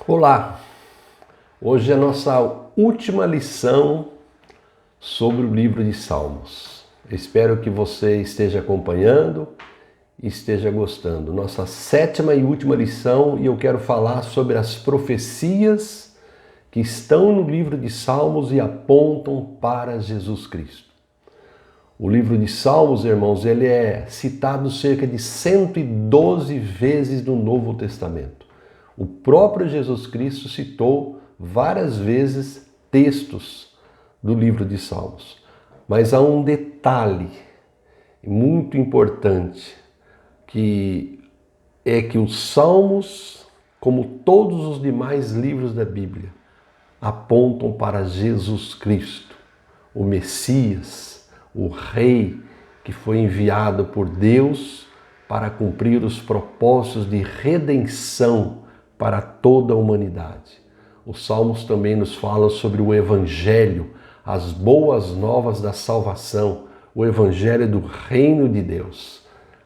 Olá! Hoje é a nossa última lição sobre o livro de Salmos. Espero que você esteja acompanhando e esteja gostando. Nossa sétima e última lição, e eu quero falar sobre as profecias que estão no livro de Salmos e apontam para Jesus Cristo. O livro de Salmos, irmãos, ele é citado cerca de 112 vezes no Novo Testamento. O próprio Jesus Cristo citou várias vezes textos do livro de Salmos. Mas há um detalhe muito importante, que é que os Salmos, como todos os demais livros da Bíblia, apontam para Jesus Cristo, o Messias, o Rei que foi enviado por Deus para cumprir os propósitos de redenção para toda a humanidade. Os Salmos também nos falam sobre o Evangelho, as boas novas da salvação, o Evangelho do Reino de Deus.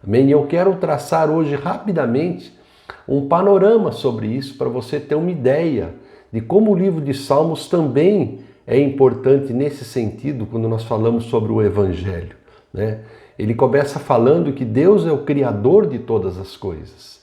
Amém? Eu quero traçar hoje rapidamente um panorama sobre isso para você ter uma ideia de como o livro de Salmos também é importante nesse sentido quando nós falamos sobre o Evangelho, né? Ele começa falando que Deus é o Criador de todas as coisas.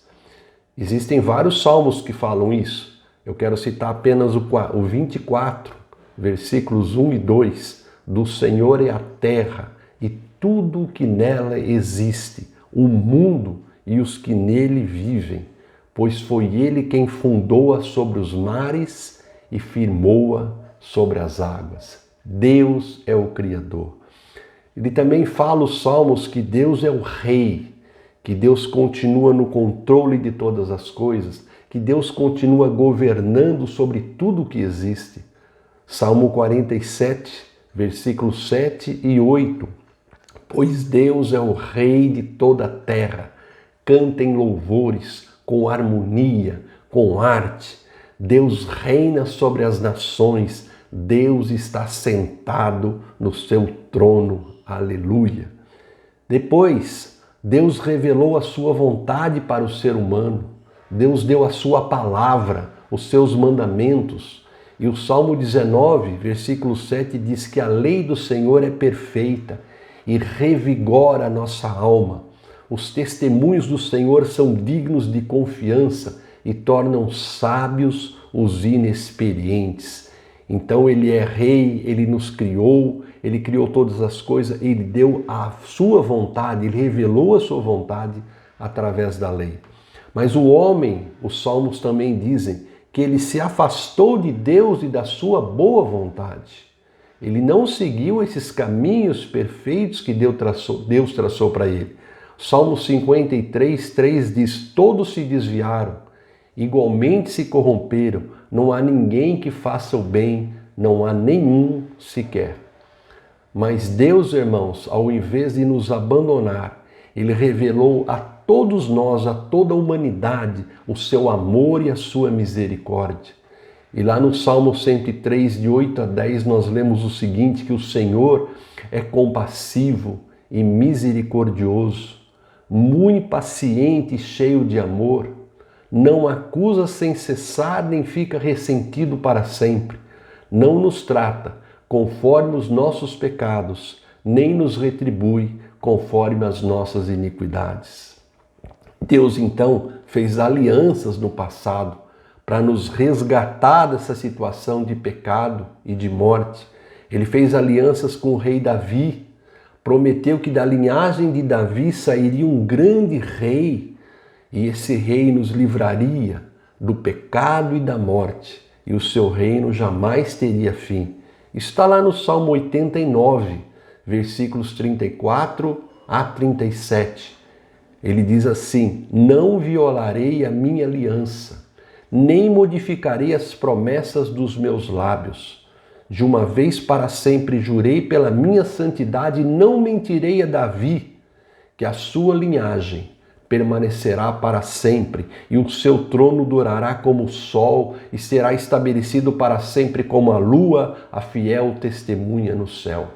Existem vários salmos que falam isso. Eu quero citar apenas o 24, versículos 1 e 2. Do Senhor é a terra e tudo o que nela existe, o mundo e os que nele vivem, pois foi ele quem fundou-a sobre os mares e firmou-a sobre as águas. Deus é o Criador. Ele também fala os salmos que Deus é o Rei, que Deus continua no controle de todas as coisas, que Deus continua governando sobre tudo o que existe. Salmo 47, versículos 7 e 8. Pois Deus é o Rei de toda a terra. Cantem louvores com harmonia, com arte. Deus reina sobre as nações. Deus está sentado no seu trono. Aleluia. Depois, Deus revelou a sua vontade para o ser humano. Deus deu a sua palavra, os seus mandamentos. E o Salmo 19, versículo 7 diz que a lei do Senhor é perfeita e revigora a nossa alma. Os testemunhos do Senhor são dignos de confiança e tornam sábios os inexperientes. Então ele é rei, ele nos criou, ele criou todas as coisas, ele deu a sua vontade, ele revelou a sua vontade através da lei. Mas o homem, os salmos também dizem, que ele se afastou de Deus e da sua boa vontade. Ele não seguiu esses caminhos perfeitos que Deus traçou para ele. Salmo 53, 3 diz, todos se desviaram, igualmente se corromperam, não há ninguém que faça o bem, não há nenhum sequer. Mas Deus, irmãos, ao invés de nos abandonar, Ele revelou a todos nós, a toda a humanidade, o seu amor e a sua misericórdia. E lá no Salmo 103, de 8 a 10, nós lemos o seguinte, que o Senhor é compassivo e misericordioso, muito paciente e cheio de amor, não acusa sem cessar, nem fica ressentido para sempre, não nos trata conforme os nossos pecados, nem nos retribui conforme as nossas iniquidades. Deus, então, fez alianças no passado para nos resgatar dessa situação de pecado e de morte. Ele fez alianças com o rei Davi, prometeu que da linhagem de Davi sairia um grande rei, e esse rei nos livraria do pecado e da morte, e o seu reino jamais teria fim. Está lá no Salmo 89, versículos 34 a 37. Ele diz assim, não violarei a minha aliança, nem modificarei as promessas dos meus lábios. De uma vez para sempre jurei pela minha santidade, não mentirei a Davi, que a sua linhagem permanecerá para sempre, e o seu trono durará como o sol, e será estabelecido para sempre como a lua, a fiel testemunha no céu.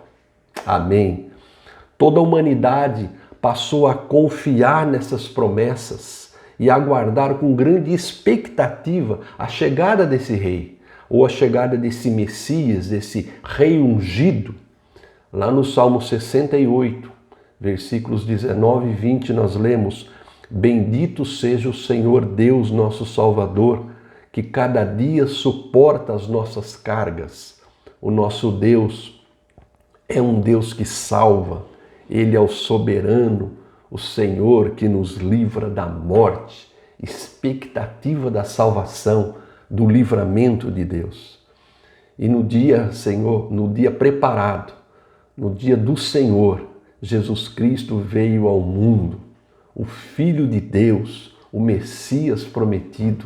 Amém. Toda a humanidade passou a confiar nessas promessas e aguardar com grande expectativa a chegada desse rei, ou a chegada desse Messias, desse rei ungido. Lá no Salmo 68, versículos 19 e 20, nós lemos: Bendito seja o Senhor Deus, nosso Salvador, que cada dia suporta as nossas cargas. O nosso Deus é um Deus que salva. Ele é o soberano, o Senhor que nos livra da morte, expectativa da salvação, do livramento de Deus. E no dia, Senhor, no dia preparado, no dia do Senhor, Jesus Cristo veio ao mundo, o Filho de Deus, o Messias prometido.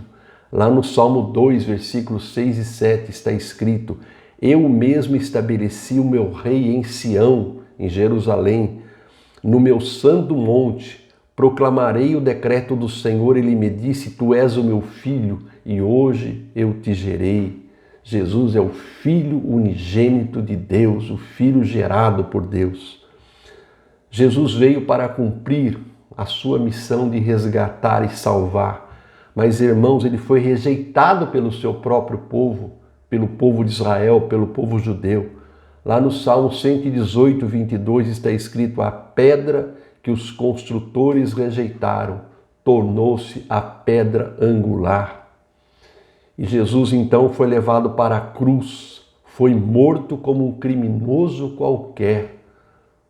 Lá no Salmo 2, versículos 6 e 7 está escrito: Eu mesmo estabeleci o meu rei em Sião, em Jerusalém. No meu santo monte proclamarei o decreto do Senhor. Ele me disse: Tu és o meu filho, e hoje eu te gerei. Jesus é o Filho unigênito de Deus, o Filho gerado por Deus. Jesus veio para cumprir a sua missão de resgatar e salvar. Mas, irmãos, ele foi rejeitado pelo seu próprio povo, pelo povo de Israel, pelo povo judeu. Lá no Salmo 118, 22 está escrito: A pedra que os construtores rejeitaram tornou-se a pedra angular. E Jesus então foi levado para a cruz, foi morto como um criminoso qualquer,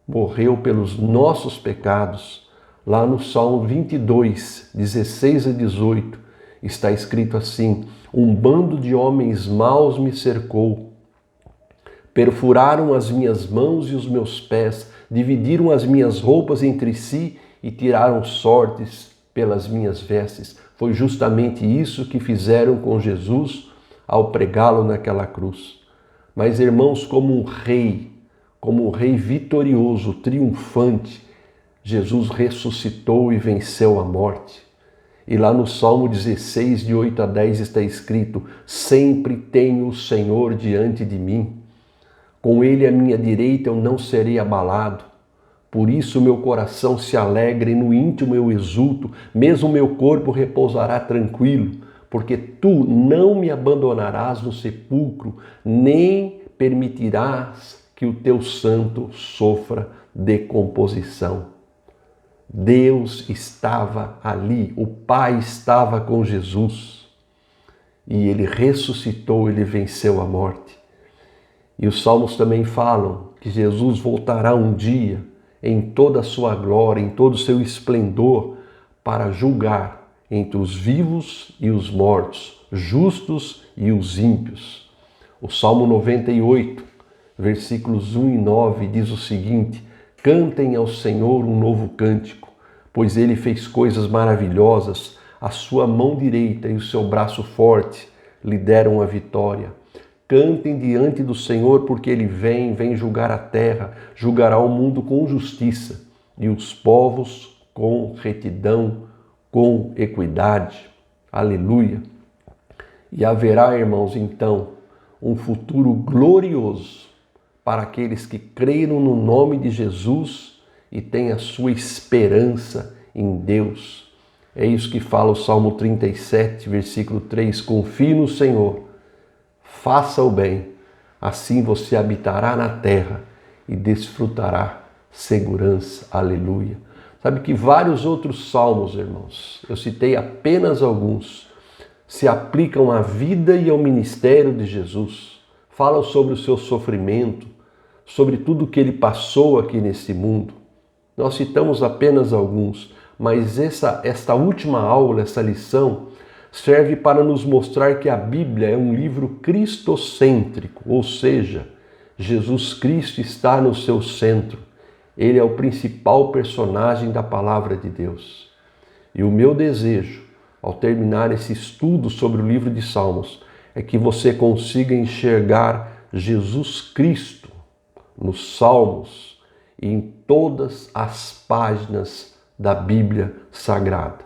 morreu pelos nossos pecados. Lá no Salmo 22, 16 a 18, está escrito assim: Um bando de homens maus me cercou. Perfuraram as minhas mãos e os meus pés, dividiram as minhas roupas entre si e tiraram sortes pelas minhas vestes. Foi justamente isso que fizeram com Jesus ao pregá-lo naquela cruz. Mas, irmãos, como um rei vitorioso, triunfante, Jesus ressuscitou e venceu a morte. E lá no Salmo 16, de 8 a 10, está escrito: Sempre tenho o Senhor diante de mim. Com ele à minha direita eu não serei abalado. Por isso meu coração se alegra e no íntimo eu exulto. Mesmo meu corpo repousará tranquilo, porque tu não me abandonarás no sepulcro, nem permitirás que o teu santo sofra decomposição. Deus estava ali, o Pai estava com Jesus e ele ressuscitou, ele venceu a morte. E os salmos também falam que Jesus voltará um dia em toda a sua glória, em todo o seu esplendor, para julgar entre os vivos e os mortos, justos e os ímpios. O Salmo 98, versículos 1 e 9 diz o seguinte: Cantem ao Senhor um novo cântico, pois ele fez coisas maravilhosas, a sua mão direita e o seu braço forte lhe deram a vitória. Cantem diante do Senhor, porque ele vem julgar a terra, julgará o mundo com justiça e os povos com retidão, com equidade. Aleluia! E haverá, irmãos, então, um futuro glorioso para aqueles que creram no nome de Jesus e têm a sua esperança em Deus. É isso que fala o Salmo 37, versículo 3: Confie no Senhor, faça o bem, assim você habitará na terra e desfrutará segurança. Aleluia! Sabe que vários outros salmos, irmãos, eu citei apenas alguns, se aplicam à vida e ao ministério de Jesus. Falam sobre o seu sofrimento, sobre tudo que ele passou aqui nesse mundo. Nós citamos apenas alguns, mas esta última aula, essa lição, serve para nos mostrar que a Bíblia é um livro cristocêntrico, ou seja, Jesus Cristo está no seu centro. Ele é o principal personagem da palavra de Deus. E o meu desejo, ao terminar esse estudo sobre o livro de Salmos, é que você consiga enxergar Jesus Cristo nos Salmos e em todas as páginas da Bíblia Sagrada.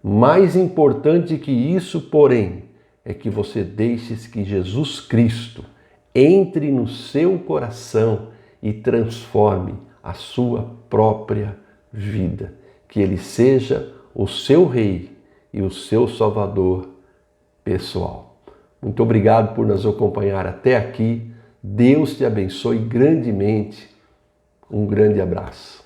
Mais importante que isso, porém, é que você deixe que Jesus Cristo entre no seu coração e transforme a sua própria vida. Que ele seja o seu Rei e o seu Salvador pessoal. Muito obrigado por nos acompanhar até aqui. Deus te abençoe grandemente. Um grande abraço.